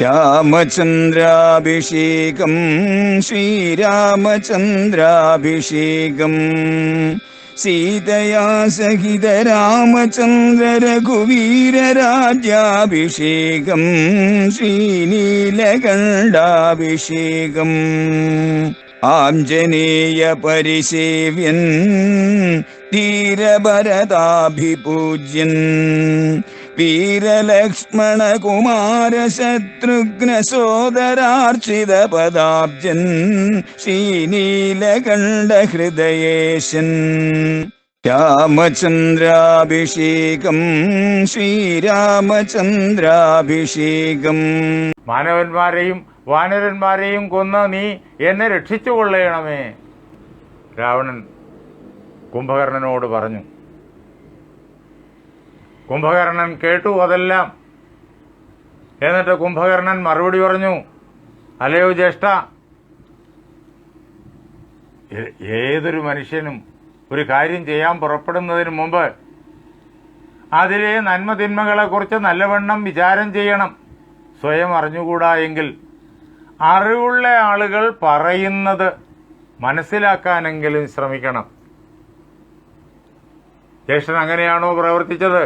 രാമചന്ദ്രാഭിഷേകം ശ്രീരാമചന്ദ്രാഭിഷേകം സീതയാ സഹിത രാമചന്ദ്ര രഘുവീരരാജ്യാഭിഷേകം ശ്രീനീലകണ്ഠാഭിഷേകം ആഞ്ജനേയ പരിസേവ്യൻ ധീരഭരതാഭിപൂജ്യൻ വീരലക്ഷ്മണ കുമാര ശത്രുഘ്ന സോദരാർച്ചിത പദാബ്ജൻ ശ്രീനീലകണ്ഠ ഹൃദയേശൻ രാമചന്ദ്രാഭിഷേകം ശ്രീരാമചന്ദ്രാഭിഷേകം. മാനവന്മാരെയും വാനരന്മാരെയും കൊന്ന് നീ എന്നെ രക്ഷിച്ചുകൊള്ളണമേ. രാവണൻ കുംഭകർണനോട് പറഞ്ഞു. കുംഭകർണൻ കേട്ടു അതെല്ലാം. എന്നിട്ട് കുംഭകർണൻ മറുപടി പറഞ്ഞു, അല്ലയോ ജ്യേഷ്ഠ, ഏതൊരു മനുഷ്യനും ഒരു കാര്യം ചെയ്യാൻ പുറപ്പെടുന്നതിന് മുമ്പ് അതിലെ നന്മതിന്മകളെക്കുറിച്ച് നല്ലവണ്ണം വിചാരം ചെയ്യണം. സ്വയം അറിഞ്ഞുകൂടാ എങ്കിൽ അറിവുള്ള ആളുകൾ പറയുന്നത് മനസ്സിലാക്കാനെങ്കിലും ശ്രമിക്കണം. ജ്യേഷ്ഠൻ അങ്ങനെയാണോ പ്രവർത്തിച്ചത്?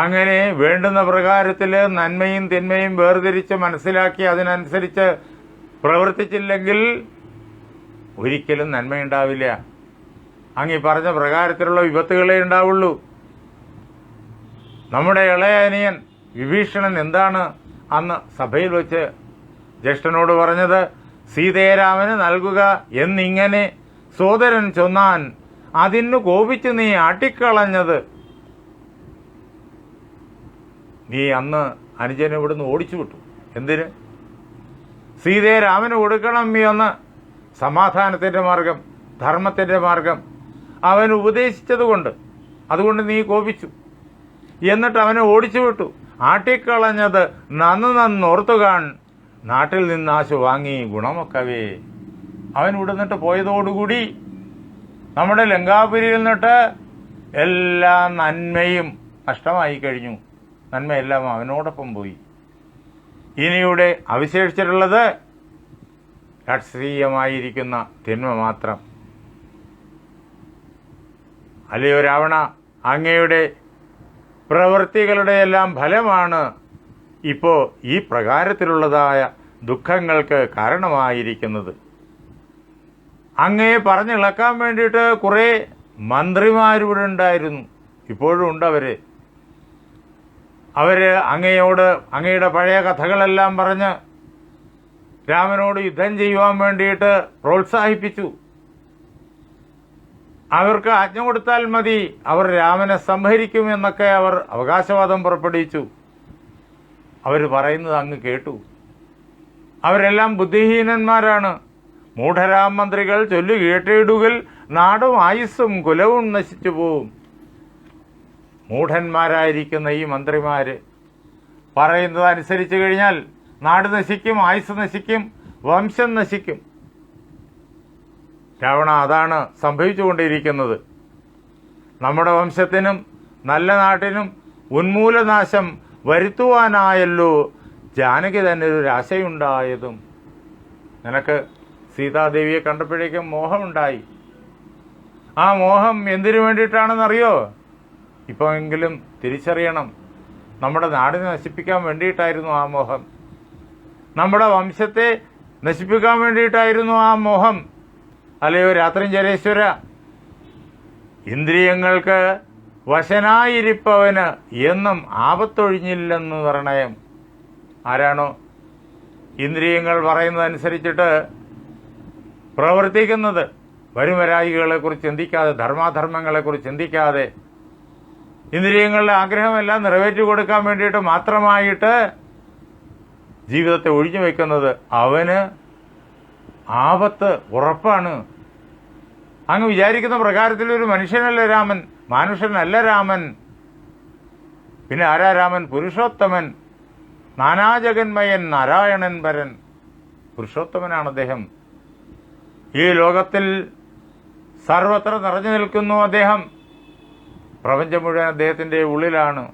അങ്ങനെ വേണ്ടുന്ന പ്രകാരത്തിൽ നന്മയും തിന്മയും വേർതിരിച്ച് മനസ്സിലാക്കി അതിനനുസരിച്ച് പ്രവർത്തിച്ചില്ലെങ്കിൽ ഒരിക്കലും നന്മയുണ്ടാവില്ല. അങ്ങീ പറഞ്ഞ പ്രകാരത്തിലുള്ള വിപത്തുകളെ ഉണ്ടാവുള്ളൂ. നമ്മുടെ ഇളയ അനിയൻ വിഭീഷണൻ എന്താണ് അന്ന് സഭയിൽ വെച്ച് ജ്യേഷ്ഠനോട് പറഞ്ഞത്? സീതയെ രാമന് നൽകുക എന്നിങ്ങനെ സോദരൻ ചൊന്നാൻ അതിനു കോപിച്ച് നീ ആട്ടിക്കളഞ്ഞത്. നീ അന്ന് അനുജനെ ഇവിടുന്ന് ഓടിച്ചു വിട്ടു. എന്തിന്? സീതയെ രാമന് കൊടുക്കണം എന്ന് സമാധാനത്തിൻ്റെ മാർഗം, ധർമ്മത്തിൻ്റെ മാർഗം അവൻ ഉപദേശിച്ചതുകൊണ്ട്. അതുകൊണ്ട് നീ കോപിച്ചു. എന്നിട്ട് അവനെ ഓടിച്ചു വിട്ടു. ആട്ടിക്കളഞ്ഞത് നന്നോർത്തുകാൺ, നാട്ടിൽ നിന്നാശു വാങ്ങി ഗുണമൊക്കവേ. അവൻ ഇവിടുന്നിട്ട് പോയതോടുകൂടി നമ്മുടെ ലങ്കാപുരിയിൽ നിന്നിട്ട് എല്ലാ നന്മയും നഷ്ടമായി കഴിഞ്ഞു. നന്മയെല്ലാം അവനോടൊപ്പം പോയി. ഇനിയുടെ അവശേഷിച്ചിട്ടുള്ളത് രാഷ്ട്രീയമായിരിക്കുന്ന തിന്മ മാത്രം. അല്ലയോ രാവണ, അങ്ങയുടെ പ്രവൃത്തികളുടെ എല്ലാം ഫലമാണ് ഇപ്പോൾ ഈ പ്രകാരത്തിലുള്ളതായ ദുഃഖങ്ങൾക്ക് കാരണമായിരിക്കുന്നത്. അങ്ങയെ പറഞ്ഞിളക്കാൻ വേണ്ടിയിട്ട് കുറേ മന്ത്രിമാരിവിടെ ഉണ്ടായിരുന്നു. ഇപ്പോഴും ഉണ്ട് അവര് അങ്ങയോട് അങ്ങയുടെ പഴയ കഥകളെല്ലാം പറഞ്ഞ് രാമനോട് യുദ്ധം ചെയ്യുവാൻ വേണ്ടിയിട്ട് പ്രോത്സാഹിപ്പിച്ചു. അവർക്ക് ആജ്ഞ കൊടുത്താൽ മതി, അവർ രാമനെ സംഹരിക്കുമെന്നൊക്കെ അവർ അവകാശവാദം പുറപ്പെടുവിച്ചു. അവർ പറയുന്നത് അങ്ങ് കേട്ടു. അവരെല്ലാം ബുദ്ധിഹീനന്മാരാണ്. മൂഢരാം മന്ത്രികൾ ചൊല്ലു കേട്ടിടുകിൽ നാടും ആയുസ്സും കുലവും നശിച്ചു പോവും. മൂഢന്മാരായിരിക്കുന്ന ഈ മന്ത്രിമാര് പറയുന്നത് അനുസരിച്ച് കഴിഞ്ഞാൽ നാട് നശിക്കും, ആയുസ് നശിക്കും, വംശം നശിക്കും. രാവണ, അതാണ് സംഭവിച്ചുകൊണ്ടിരിക്കുന്നത്. നമ്മുടെ വംശത്തിനും നല്ല നാട്ടിനും ഉന്മൂലനാശം വരുത്തുവാനായല്ലോ ജാനകി തന്നെ ഒരു ആശയുണ്ടായതും. നിനക്ക് സീതാദേവിയെ കണ്ടപ്പോഴേക്കും മോഹമുണ്ടായി. ആ മോഹം എന്തിനു വേണ്ടിയിട്ടാണെന്നറിയോ? ഇപ്പോഴെങ്കിലും തിരിച്ചറിയണം. നമ്മുടെ നാടിനെ നശിപ്പിക്കാൻ വേണ്ടിയിട്ടായിരുന്നു ആ മോഹം. നമ്മുടെ വംശത്തെ നശിപ്പിക്കാൻ വേണ്ടിയിട്ടായിരുന്നു ആ മോഹം. അല്ലയോ രാത്രിഞ്ചരേശ്വര, ഇന്ദ്രിയങ്ങൾക്ക് വശനായിരിപ്പവന് എന്നും ആപത്തൊഴിഞ്ഞില്ലെന്ന് നിർണയം. ആരാണോ ഇന്ദ്രിയങ്ങൾ പറയുന്നതനുസരിച്ചിട്ട് പ്രവർത്തിക്കുന്നത്, വരുംവരായികളെക്കുറിച്ച് ചിന്തിക്കാതെ, ധർമാധർമ്മങ്ങളെക്കുറിച്ച് ചിന്തിക്കാതെ, ഇന്ദ്രിയങ്ങളുടെ ആഗ്രഹമെല്ലാം നിറവേറ്റി കൊടുക്കാൻ വേണ്ടിയിട്ട് മാത്രമായിട്ട് ജീവിതത്തെ ഒഴിഞ്ഞു വയ്ക്കുന്നത്, അവന് ആപത്ത് ഉറപ്പാണ്. അങ്ങ് വിചാരിക്കുന്ന പ്രകാരത്തിലൊരു മനുഷ്യനല്ല രാമൻ, മാനുഷനല്ല രാമൻ. പിന്നെ ആരാ രാമൻ? പുരുഷോത്തമൻ, നാനാജഗന്മയൻ, നാരായണൻ പരൻ. പുരുഷോത്തമനാണ് അദ്ദേഹം. ഈ ലോകത്തിൽ സർവത്ര നിറഞ്ഞു നിൽക്കുന്നു അദ്ദേഹം. പ്രപഞ്ചം മുഴുവൻ അദ്ദേഹത്തിൻ്റെ ഉള്ളിലാണ്.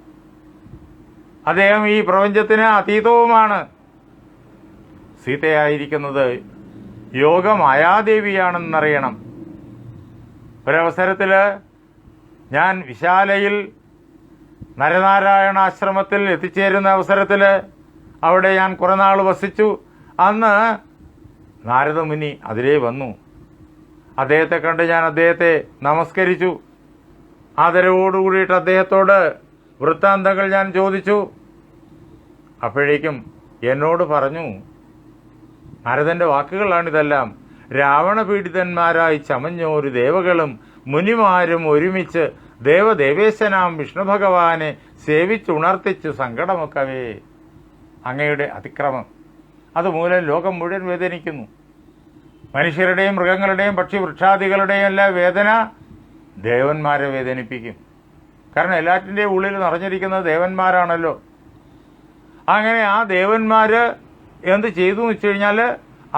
അദ്ദേഹം ഈ പ്രപഞ്ചത്തിന് അതീതവുമാണ്. സീതയായിരിക്കുന്നത് യോഗമായാദേവിയാണെന്നറിയണം. ഒരവസരത്തിൽ ഞാൻ വിശാലയിൽ നരനാരായണാശ്രമത്തിൽ എത്തിച്ചേരുന്ന അവസരത്തിൽ അവിടെ ഞാൻ കുറേ നാൾ വസിച്ചു. അന്ന് നാരദമുനി അതിലേ വന്നു. അദ്ദേഹത്തെ കണ്ട് ഞാൻ അദ്ദേഹത്തെ നമസ്കരിച്ചു. ആദരവോടുകൂടിയിട്ട് അദ്ദേഹത്തോട് വൃത്താന്തങ്ങൾ ഞാൻ ചോദിച്ചു. അപ്പോഴേക്കും എന്നോട് പറഞ്ഞു, നാരദൻ്റെ വാക്കുകളാണിതെല്ലാം, രാവണപീഡിതന്മാരായി ചമഞ്ഞോരു ദേവകളും മുനിമാരും ഒരുമിച്ച് ദേവദേവേശനാം വിഷ്ണു ഭഗവാനെ സേവിച്ചുണർത്തിച്ചു സങ്കടമൊക്കവേ. അങ്ങയുടെ അതിക്രമം അതുമൂലം ലോകം മുഴുവൻ വേദനിക്കുന്നു. മനുഷ്യരുടെയും മൃഗങ്ങളുടെയും പക്ഷിവൃക്ഷാദികളുടെയും എല്ലാം വേദന ദേവന്മാരെ വേദനിപ്പിക്കും. കാരണം എല്ലാറ്റിൻ്റെയും ഉള്ളിൽ നിറഞ്ഞിരിക്കുന്നത് ദേവന്മാരാണല്ലോ. അങ്ങനെ ആ ദേവന്മാർ എന്ത് ചെയ്തു എന്ന് വെച്ച് കഴിഞ്ഞാൽ,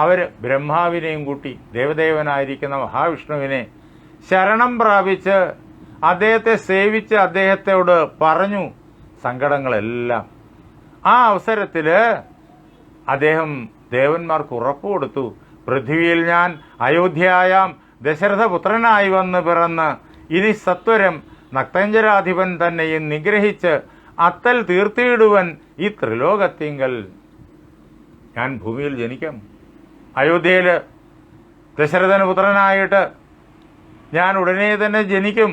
അവർ ബ്രഹ്മാവിനെയും കൂട്ടി ദേവദേവനായിരിക്കുന്ന മഹാവിഷ്ണുവിനെ ശരണം പ്രാപിച്ച് അദ്ദേഹത്തെ സേവിച്ച് അദ്ദേഹത്തോട് പറഞ്ഞു സങ്കടങ്ങളെല്ലാം. ആ അവസരത്തിൽ അദ്ദേഹം ദേവന്മാർക്ക് ഉറപ്പ് കൊടുത്തു, പൃഥ്വിയിൽ ഞാൻ അയോധ്യയായാം ദശരഥപുത്രനായി വന്ന് പിറന്ന് ഇനി സത്വരം നക്തഞ്ചരാധിപൻ തന്നെയും നിഗ്രഹിച്ച് അത്തൽ തീർത്തിയിടുവൻ ഈ ത്രിലോകത്തിങ്കൽ. ഞാൻ ഭൂമിയിൽ ജനിക്കാം, അയോധ്യയിൽ ദശരഥന് പുത്രനായിട്ട് ഞാൻ ഉടനെ തന്നെ ജനിക്കും.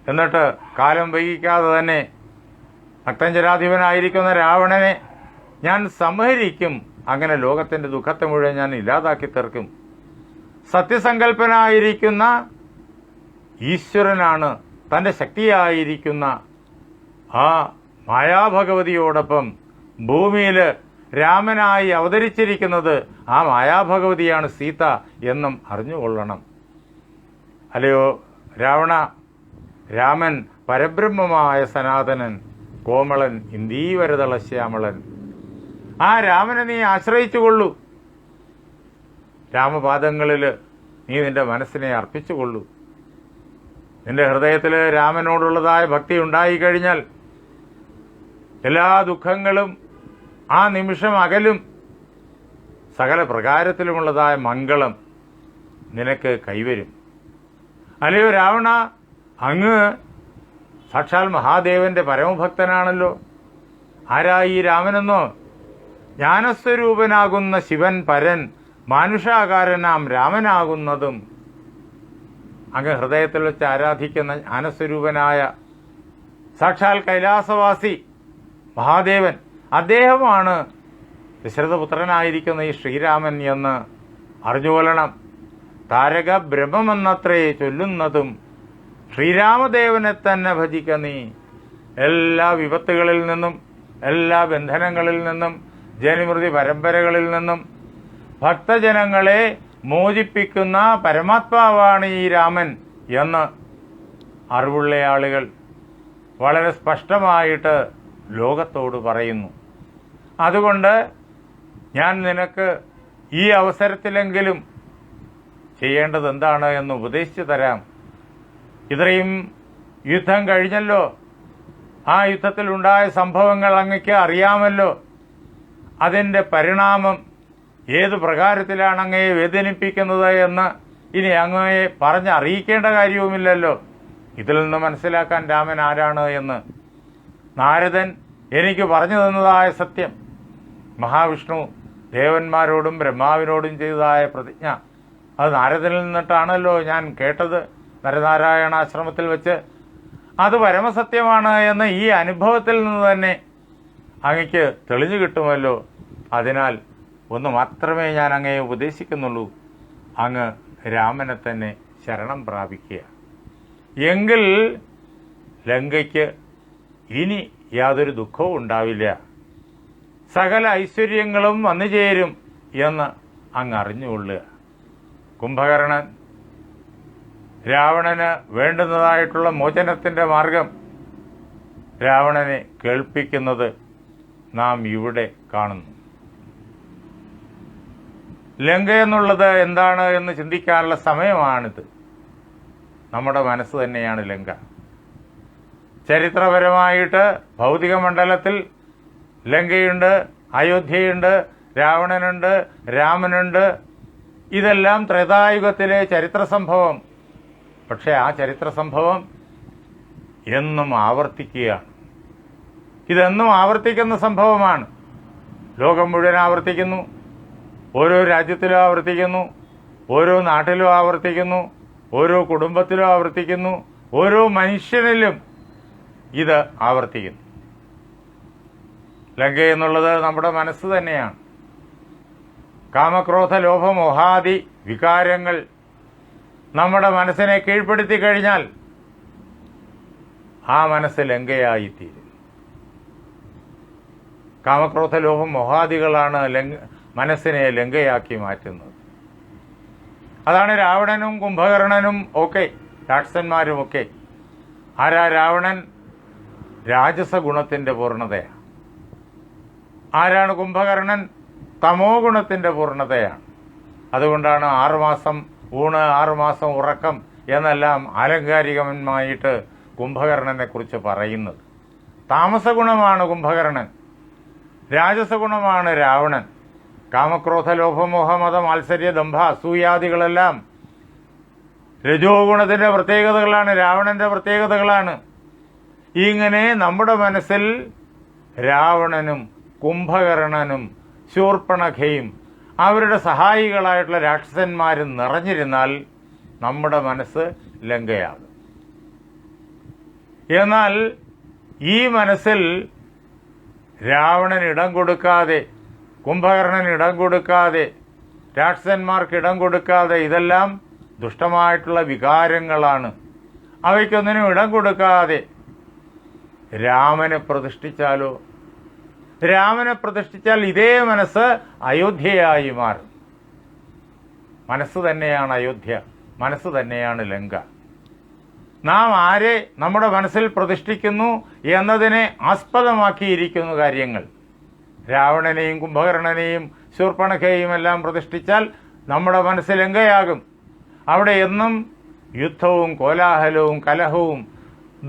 എന്നിട്ട് കാലം വൈകിക്കാതെ തന്നെ നക്തഞ്ചരാധിപനായിരിക്കുന്ന രാവണനെ ഞാൻ സംഹരിക്കും. അങ്ങനെ ലോകത്തിൻ്റെ ദുഃഖത്തെ മുഴുവൻ ഞാൻ ഇല്ലാതാക്കി തീർക്കും. സത്യസങ്കല്പനായിരിക്കുന്ന ഈശ്വരനാണ് തൻ്റെ ശക്തിയായിരിക്കുന്ന ആ മായാഭഗവതിയോടൊപ്പം ഭൂമിയിൽ രാമനായി അവതരിച്ചിരിക്കുന്നത്. ആ മായാഭഗവതിയാണ് സീത എന്നും അറിഞ്ഞുകൊള്ളണം. അല്ലയോ രാവണ, രാമൻ പരബ്രഹ്മമായ സനാതനൻ, കോമളൻ ഇന്ദീവരതളശ്യാമളൻ. ആ രാമനെ നീ ആശ്രയിച്ചുകൊള്ളൂ. രാമപാദങ്ങളിൽ നീ നിന്റെ മനസ്സിനെ അർപ്പിച്ചുകൊള്ളൂ. നിന്റെ ഹൃദയത്തിൽ രാമനോടുള്ളതായ ഭക്തി ഉണ്ടായിക്കഴിഞ്ഞാൽ എല്ലാ ദുഃഖങ്ങളും ആ നിമിഷം അകലും. സകല പ്രകാരത്തിലുമുള്ളതായ മംഗളം നിനക്ക് കൈവരും. അല്ലയോ രാവണ, അങ്ങ് സാക്ഷാൽ മഹാദേവന്റെ പരമഭക്തനാണല്ലോ. ആരാ ഈ രാമനെന്നോ? ജ്ഞാനസ്വരൂപനാകുന്ന ശിവൻ പരൻ മാനുഷാകാരനാം രാമനാകുന്നതും. അങ്ങ് ഹൃദയത്തിൽ വെച്ച് ആരാധിക്കുന്ന ജ്ഞാനസ്വരൂപനായ സാക്ഷാൽ കൈലാസവാസി മഹാദേവൻ, അദ്ദേഹമാണ് ദശരഥപുത്രനായിരിക്കുന്ന ഈ ശ്രീരാമൻ എന്ന് അറിഞ്ഞുകൊള്ളണം. താരക ബ്രഹ്മമെന്നത്രേ ചൊല്ലുന്നതും ശ്രീരാമദേവനെ തന്നെ ഭജിക്ക നീ. എല്ലാ വിപത്തുകളിൽ നിന്നും, എല്ലാ ബന്ധനങ്ങളിൽ നിന്നും, ജനിമൃതി പരമ്പരകളിൽ നിന്നും ഭക്തജനങ്ങളെ മോചിപ്പിക്കുന്ന പരമാത്മാവാണ് ഈ രാമൻ എന്ന് അറിവുള്ള ആളുകൾ വളരെ സ്പഷ്ടമായിട്ട് ലോകത്തോട് പറയുന്നു. അതുകൊണ്ട് ഞാൻ നിനക്ക് ഈ അവസരത്തിലെങ്കിലും ചെയ്യേണ്ടത് എന്താണ് എന്ന് ഉപദേശിച്ചു തരാം. ഇത്രയും യുദ്ധം കഴിഞ്ഞല്ലോ. ആ യുദ്ധത്തിലുണ്ടായ സംഭവങ്ങൾ അങ്ങയ്ക്ക് അറിയാമല്ലോ. അതിൻ്റെ പരിണാമം ഏത് പ്രകാരത്തിലാണ് അങ്ങയെ വേദനിപ്പിക്കുന്നത് എന്ന് ഇനി അങ്ങയെ പറഞ്ഞറിയിക്കേണ്ട കാര്യവുമില്ലല്ലോ. ഇതിൽ നിന്ന് മനസ്സിലാക്കാൻ രാമൻ ആരാണ് എന്ന് നാരദൻ എനിക്ക് പറഞ്ഞു തന്നതായ സത്യം, മഹാവിഷ്ണു ദേവന്മാരോടും ബ്രഹ്മാവിനോടും ചെയ്തതായ പ്രതിജ്ഞ, അത് നാരദനിൽ നിന്നിട്ടാണല്ലോ ഞാൻ കേട്ടത് നരനാരായണാശ്രമത്തിൽ വെച്ച്. അത് പരമസത്യമാണ് എന്ന് ഈ അനുഭവത്തിൽ നിന്ന് തന്നെ അങ്ങയ്ക്ക് തെളിഞ്ഞു കിട്ടുമല്ലോ. അതിനാൽ ഒന്ന് മാത്രമേ ഞാൻ അങ്ങയെ ഉപദേശിക്കുന്നുള്ളൂ, അങ്ങ് രാമനെ തന്നെ ശരണം പ്രാപിക്കുക. എങ്കിൽ ലങ്കയ്ക്ക് ഇനി യാതൊരു ദുഃഖവും ഉണ്ടാവില്ല, സകല ഐശ്വര്യങ്ങളും വന്നു ചേരും എന്ന് അങ്ങ് അറിഞ്ഞുകൊള്ളുക. കുംഭകർണൻ രാവണന് വേണ്ടുന്നതായിട്ടുള്ള മോചനത്തിൻ്റെ മാർഗം രാവണനെ കേൾപ്പിക്കുന്നത് നാം ഇവിടെ കാണുന്നു. ലങ്ക എന്നുള്ളത് എന്താണ് എന്ന് ചിന്തിക്കാനുള്ള സമയമാണിത്. നമ്മുടെ മനസ്സ് തന്നെയാണ് ലങ്ക. ചരിത്രപരമായിട്ട് ഭൗതിക മണ്ഡലത്തിൽ ലങ്കയുണ്ട്, അയോധ്യയുണ്ട്, രാവണനുണ്ട്, രാമനുണ്ട്. ഇതെല്ലാം ത്രേതായുഗത്തിലെ ചരിത്ര സംഭവം. പക്ഷേ ആ ചരിത്ര സംഭവം എന്നും ആവർത്തിക്കുകയാണ്. ഇതെന്നും ആവർത്തിക്കുന്ന സംഭവമാണ്. ലോകം മുഴുവൻ ആവർത്തിക്കുന്നു, ഓരോ രാജ്യത്തിലും ആവർത്തിക്കുന്നു, ഓരോ നാട്ടിലും ആവർത്തിക്കുന്നു, ഓരോ കുടുംബത്തിലും ആവർത്തിക്കുന്നു, ഓരോ മനുഷ്യനിലും ഇത് ആവർത്തിക്കുന്നു. ലങ്ക എന്നുള്ളത് നമ്മുടെ മനസ്സ് തന്നെയാണ്. കാമക്രോധ ലോഭമോഹാദി വികാരങ്ങൾ നമ്മുടെ മനസ്സിനെ കീഴ്പ്പെടുത്തി കഴിഞ്ഞാൽ ആ മനസ്സ് ലങ്കയായിത്തീരും. കാമക്രോധ ലോഭം മോഹാദികളാണ് മനസ്സിനെ ലങ്കയാക്കി മാറ്റുന്നത്. അതാണ് രാവണനും കുംഭകർണനും ഒക്കെ, രാക്ഷസന്മാരുമൊക്കെ. ആരാ രാവണൻ? രാജസ ഗുണത്തിൻ്റെ പൂർണ്ണതയാണ്. ആരാണ് കുംഭകർണൻ? തമോ ഗുണത്തിൻ്റെ പൂർണ്ണതയാണ്. അതുകൊണ്ടാണ് 6 മാസം ഊണ് 6 മാസം ഉറക്കം എന്നെല്ലാം ആലങ്കാരികമായിട്ട് കുംഭകർണനെ കുറിച്ച് പറയുന്നത്. താമസ ഗുണമാണ് കുംഭകർണൻ, രാജസ ഗുണമാണ് രാവണൻ. കാമക്രോധ ലോഭമോഹ മത മാത്സര്യ ദംഭ അസൂയാദികളെല്ലാം രജോ ഗുണത്തിൻ്റെ പ്രത്യേകതകളാണ്, രാവണന്റെ പ്രത്യേകതകളാണ്. ഇങ്ങനെ നമ്മുടെ മനസ്സിൽ രാവണനും കുംഭകർണനും ശൂർപ്പണഖയും അവരുടെ സഹായികളായിട്ടുള്ള രാക്ഷസന്മാരും നിറഞ്ഞിരുന്നാൽ നമ്മുടെ മനസ്സ് ലങ്കയാകും. എന്നാൽ ഈ മനസ്സിൽ രാവണൻ ഇടം കൊടുക്കാതെ, കുംഭകർണൻ ഇടം കൊടുക്കാതെ, രാക്ഷസന്മാർക്ക് ഇടം കൊടുക്കാതെ, ഇതെല്ലാം ദുഷ്ടമായിട്ടുള്ള വികാരങ്ങളാണ്, അവയ്ക്കൊന്നിനും ഇടം കൊടുക്കാതെ രാമനെ പ്രതിഷ്ഠിച്ചാലോ? രാമനെ പ്രതിഷ്ഠിച്ചാൽ ഇതേ മനസ്സ് അയോധ്യയായി മാറും. മനസ്സ് തന്നെയാണ് അയോധ്യ, മനസ്സ് തന്നെയാണ് ലങ്ക. നാം ആരെ നമ്മുടെ മനസ്സിൽ പ്രതിഷ്ഠിക്കുന്നു എന്നതിനെ ആസ്പദമാക്കിയിരിക്കുന്ന കാര്യങ്ങൾ. രാവണനെയും കുംഭകർണനെയും ശൂർപ്പണഖയെയും എല്ലാം പ്രതിഷ്ഠിച്ചാൽ നമ്മുടെ മനസ്സ് ലങ്കയാകും. അവിടെ എന്നും യുദ്ധവും കോലാഹലവും കലഹവും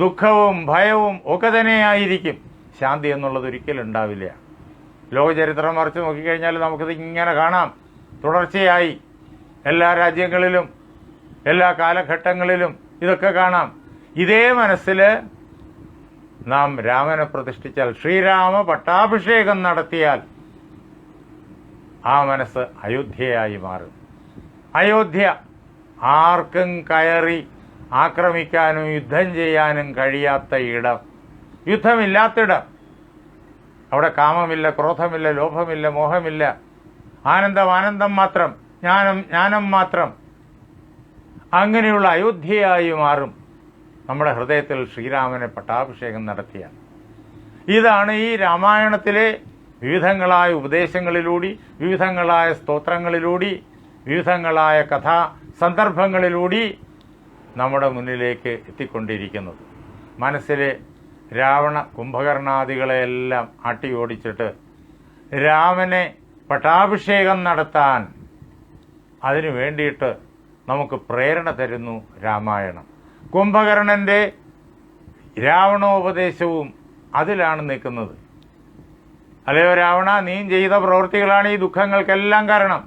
ദുഃഖവും ഭയവും ഒക്കെ തന്നെയായിരിക്കും. ശാന്തി എന്നുള്ളത് ഒരിക്കലും ഉണ്ടാവില്ല. ലോകചരിത്രം മറിച്ച് നോക്കിക്കഴിഞ്ഞാൽ നമുക്കിത് ഇങ്ങനെ കാണാം. തുടർച്ചയായി എല്ലാ രാജ്യങ്ങളിലും എല്ലാ കാലഘട്ടങ്ങളിലും ഇതൊക്കെ കാണാം. ഇതേ മനസ്സിൽ നാം രാമനെ പ്രതിഷ്ഠിച്ചാൽ, ശ്രീരാമ പട്ടാഭിഷേകം നടത്തിയാൽ ആ മനസ്സ് അയോധ്യയായി മാറും. അയോധ്യ ആർക്കും കയറി ആക്രമിക്കാനും യുദ്ധം ചെയ്യാനും കഴിയാത്ത ഇടം, യുദ്ധമില്ലാത്തിടം. അവിടെ കാമമില്ല, ക്രോധമില്ല, ലോഭമില്ല, മോഹമില്ല. ആനന്ദം ആനന്ദം മാത്രം, ജ്ഞാനം ജ്ഞാനം മാത്രം. അങ്ങനെയുള്ള അയോധ്യയായി മാറും നമ്മുടെ ഹൃദയത്തിൽ ശ്രീരാമനെ പട്ടാഭിഷേകം നടത്തിയാൽ. ഇതാണ് ഈ രാമായണത്തിലെ വിവിധങ്ങളായ ഉപദേശങ്ങളിലൂടെ, വിവിധങ്ങളായ സ്തോത്രങ്ങളിലൂടെ, വിവിധങ്ങളായ കഥാ സന്ദർഭങ്ങളിലൂടെ നമ്മുടെ മുന്നിലേക്ക് എത്തിക്കൊണ്ടിരിക്കുന്നത്. മനസ്സിലെ രാവണ കുംഭകർണാദികളെല്ലാം ആട്ടിയോടിച്ചിട്ട് രാമനെ പട്ടാഭിഷേകം നടത്താൻ അതിനു വേണ്ടിയിട്ട് നമുക്ക് പ്രേരണ തരുന്നു രാമായണം. കുംഭകർണൻ്റെ രാവണോപദേശവും അതിലാണ് നിൽക്കുന്നത്. അല്ലയോ രാവണ, നീ ചെയ്ത പ്രവൃത്തികളാണ് ഈ ദുഃഖങ്ങൾക്കെല്ലാം കാരണം.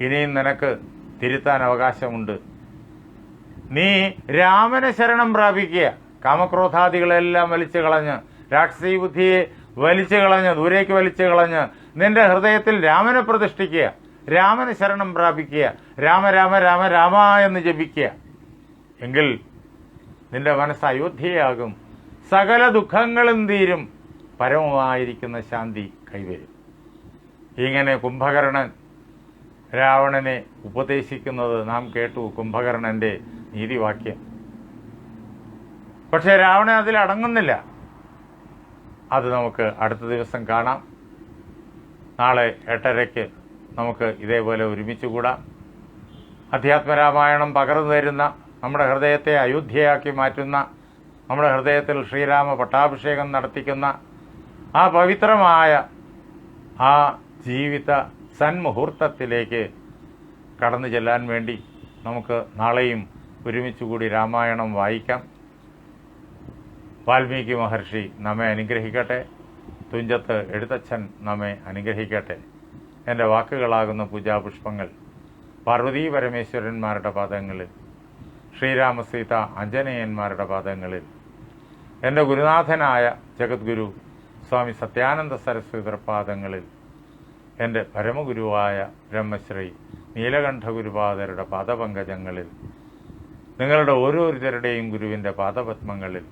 ഇനിയും നിനക്ക് തിരുത്താൻ അവകാശമുണ്ട്. നീ രാമനെ ശരണം പ്രാപിക്കുക. കാമക്രോധാദികളെല്ലാം വലിച്ചു കളഞ്ഞ്, രാക്ഷസീ ബുദ്ധിയെ വലിച്ചു കളഞ്ഞ്, ദൂരേക്ക് വലിച്ചു കളഞ്ഞ് നിന്റെ ഹൃദയത്തിൽ രാമനെ പ്രതിഷ്ഠിക്കുക, രാമന് ശരണം പ്രാപിക്കുക, രാമ രാമ രാമ രാമ എന്ന് ജപിക്കുക. എങ്കിൽ നിന്റെ മനസ്സ് അയോധ്യയാകും. സകല ദുഃഖങ്ങളും തീരും, പരമമായിരിക്കുന്ന ശാന്തി കൈവരും. ഇങ്ങനെ കുംഭകർണൻ രാവണനെ ഉപദേശിക്കുന്നത് നാം കേട്ടു, കുംഭകർണന്റെ നീതിവാക്യം. പക്ഷേ രാവണൻ അതിൽ അടങ്ങുന്നില്ല. അത് നമുക്ക് അടുത്ത ദിവസം കാണാം. നാളെ 8:30 നമുക്ക് ഇതേപോലെ ഒരുമിച്ച് കൂടാം. അധ്യാത്മരാമായണം പകർന്നു തരുന്ന, നമ്മുടെ ഹൃദയത്തെ അയോധ്യയാക്കി മാറ്റുന്ന, നമ്മുടെ ഹൃദയത്തിൽ ശ്രീരാമ പട്ടാഭിഷേകം നടത്തിക്കുന്ന ആ പവിത്രമായ ആ ജീവിത സന്മുഹൂർത്തത്തിലേക്ക് കടന്നു ചെല്ലാൻ വേണ്ടി നമുക്ക് നാളെയും ഒരുമിച്ച് കൂടി രാമായണം വായിക്കാം. വാൽമീകി മഹർഷി നമ്മെ അനുഗ്രഹിക്കട്ടെ. തുഞ്ചത്ത് എഴുത്തച്ഛൻ നമ്മെ അനുഗ്രഹിക്കട്ടെ. എൻ്റെ വാക്കുകളാകുന്ന പൂജാപുഷ്പങ്ങൾ പാർവതീ പരമേശ്വരന്മാരുടെ പാദങ്ങളിൽ, ശ്രീരാമസീത ആഞ്ജനേയന്മാരുടെ പാദങ്ങളിൽ, എൻ്റെ ഗുരുനാഥനായ ജഗദ്ഗുരു സ്വാമി സത്യാനന്ദ സരസ്വതിയുടെ പാദങ്ങളിൽ, എൻ്റെ പരമഗുരുവായ ബ്രഹ്മശ്രീ നീലകണ്ഠ ഗുരുപാദരുടെ പാദപങ്കജങ്ങളിൽ, നിങ്ങളുടെ ഓരോരുത്തരുടെയും ഗുരുവിൻ്റെ പാദപത്മങ്ങളിൽ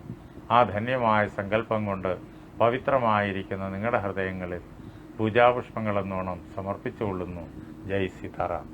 ആ ധന്യമായ സങ്കല്പം കൊണ്ട് പവിത്രമായിരിക്കുന്ന നിങ്ങളുടെ ഹൃദയങ്ങളിൽ പൂജാപുഷ്പങ്ങളെന്നോണം സമർപ്പിച്ചുകൊള്ളുന്നു. ജയ് സീതാറാം.